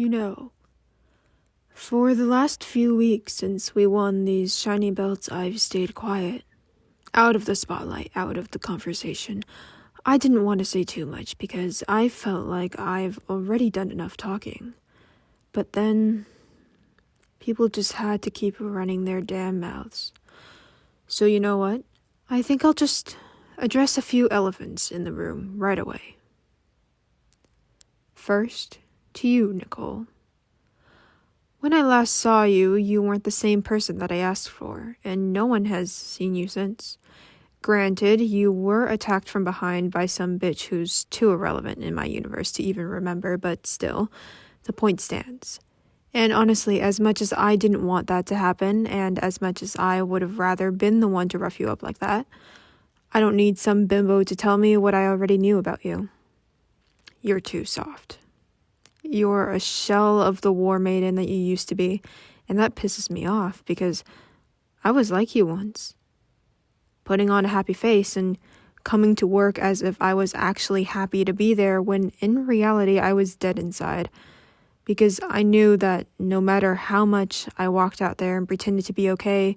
You know, for the last few weeks since we won these shiny belts, I've stayed quiet. Out of the spotlight, out of the conversation. I didn't want to say too much because I felt like I've already done enough talking. But then, people just had to keep running their damn mouths. So you know what? I think I'll just address a few elephants in the room right away. First, to you, Nicole. When I last saw you, you weren't the same person that I asked for, and no one has seen you since. Granted, you were attacked from behind by some bitch who's too irrelevant in my universe to even remember, but still, the point stands. And honestly, as much as I didn't want that to happen, and as much as I would have rather been the one to rough you up like that, I don't need some bimbo to tell me what I already knew about you. You're too soft. You're a shell of the war maiden that you used to be, and that pisses me off because I was like you once. Putting on a happy face and coming to work as if I was actually happy to be there when in reality I was dead inside. Because I knew that no matter how much I walked out there and pretended to be okay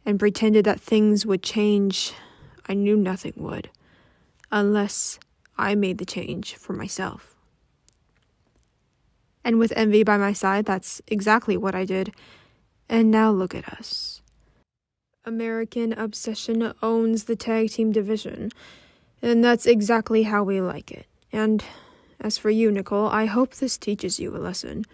and pretended that things would change, I knew nothing would. Unless I made the change for myself. And with Envy by my side, that's exactly what I did. And now look at us. American Obsession owns the tag team division, and that's exactly how we like it. And as for you, Nicole, I hope this teaches you a lesson.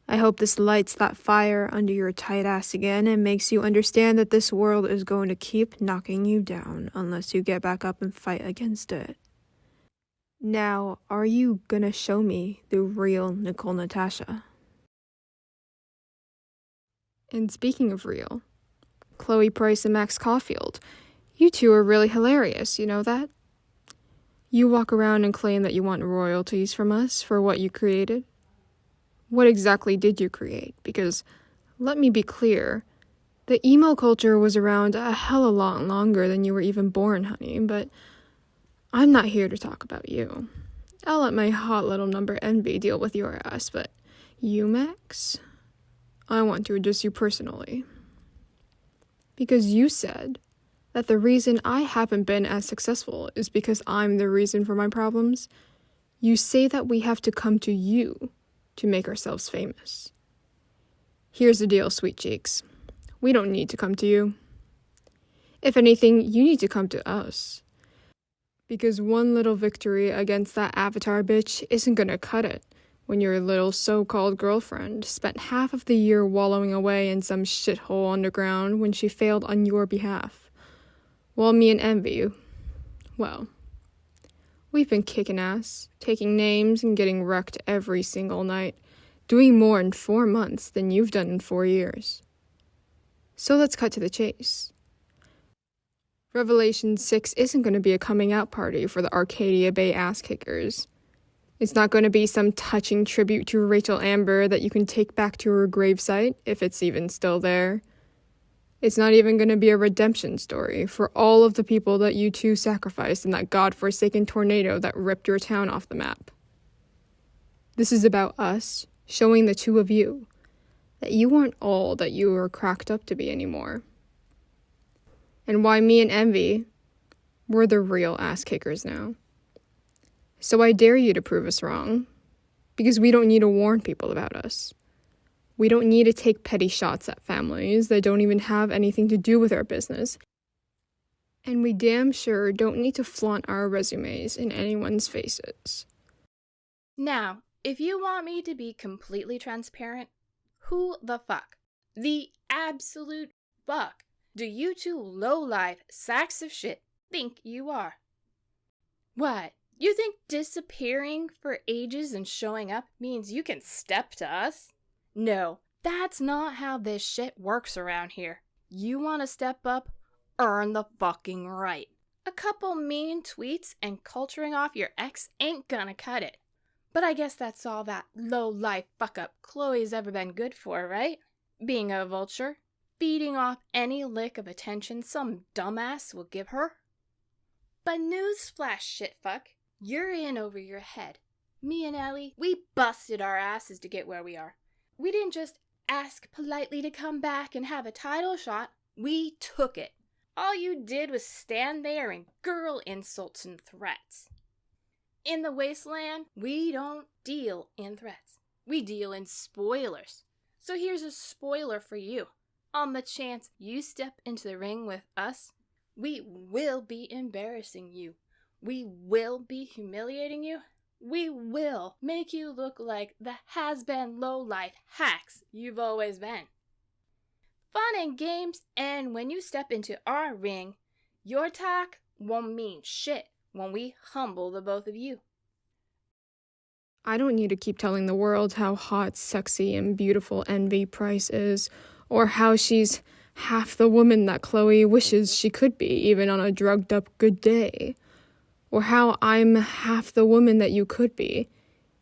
I hope this lights that fire under your tight ass again and makes you understand that this world is going to keep knocking you down unless you get back up and fight against it. Now, are you gonna show me the real Nicole Natasha? And speaking of real, Chloe Price and Max Caulfield, you two are really hilarious, you know that? You walk around and claim that you want royalties from us for what you created. What exactly did you create? Because, let me be clear, the emo culture was around a hell of a lot longer than you were even born, honey, but I'm not here to talk about you. I'll let my hot little number Envy deal with your ass, but you, Max? I want to address you personally. Because you said that the reason I haven't been as successful is because I'm the reason for my problems. You say that we have to come to you to make ourselves famous. Here's the deal, sweet cheeks. We don't need to come to you. If anything, you need to come to us. Because one little victory against that Avatar bitch isn't gonna cut it when your little so-called girlfriend spent half of the year wallowing away in some shithole underground when she failed on your behalf. While me and Envy, well, we've been kicking ass, taking names, and getting wrecked every single night, doing more in 4 months than you've done in 4 years. So let's cut to the chase. Revelation 6 isn't going to be a coming out party for the Arcadia Bay ass kickers. It's not going to be some touching tribute to Rachel Amber that you can take back to her gravesite, if it's even still there. It's not even going to be a redemption story for all of the people that you two sacrificed in that godforsaken tornado that ripped your town off the map. This is about us showing the two of you that you aren't all that you were cracked up to be anymore. And why me and Envy, we're the real ass kickers now. So I dare you to prove us wrong, because we don't need to warn people about us. We don't need to take petty shots at families that don't even have anything to do with our business. And we damn sure don't need to flaunt our resumes in anyone's faces. Now, if you want me to be completely transparent, who the fuck? The absolute fuck do you two low-life sacks of shit think you are? What? You think disappearing for ages and showing up means you can step to us? No, that's not how this shit works around here. You want to step up? Earn the fucking right. A couple mean tweets and culturing off your ex ain't gonna cut it. But I guess that's all that low-life fuck-up Chloe's ever been good for, right? Being a vulture. Feeding off any lick of attention some dumbass will give her. But newsflash, shitfuck, you're in over your head. Me and Ellie, we busted our asses to get where we are. We didn't just ask politely to come back and have a title shot. We took it. All you did was stand there and girl insults and threats. In the wasteland, we don't deal in threats. We deal in spoilers. So here's a spoiler for you. On the chance you step into the ring with us, we will be embarrassing you. We will be humiliating you. We will make you look like the has-been low-life hacks you've always been. Fun and games, and when you step into our ring, your talk won't mean shit when we humble the both of you. I don't need to keep telling the world how hot, sexy, and beautiful Envy Price is, or how she's half the woman that Chloe wishes she could be, even on a drugged-up good day. Or how I'm half the woman that you could be,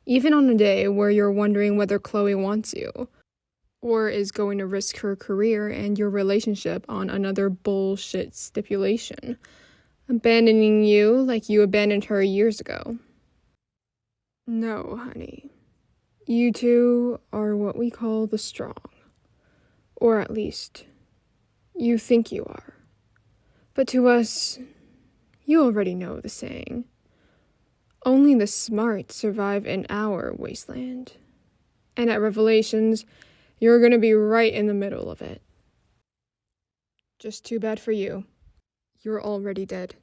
even on a day where you're wondering whether Chloe wants you, or is going to risk her career and your relationship on another bullshit stipulation, abandoning you like you abandoned her years ago. No, honey. You two are what we call the strong. Or at least, you think you are. But to us, you already know the saying. Only the smart survive in our wasteland. And at Revelations, you're gonna be right in the middle of it. Just too bad for you. You're already dead.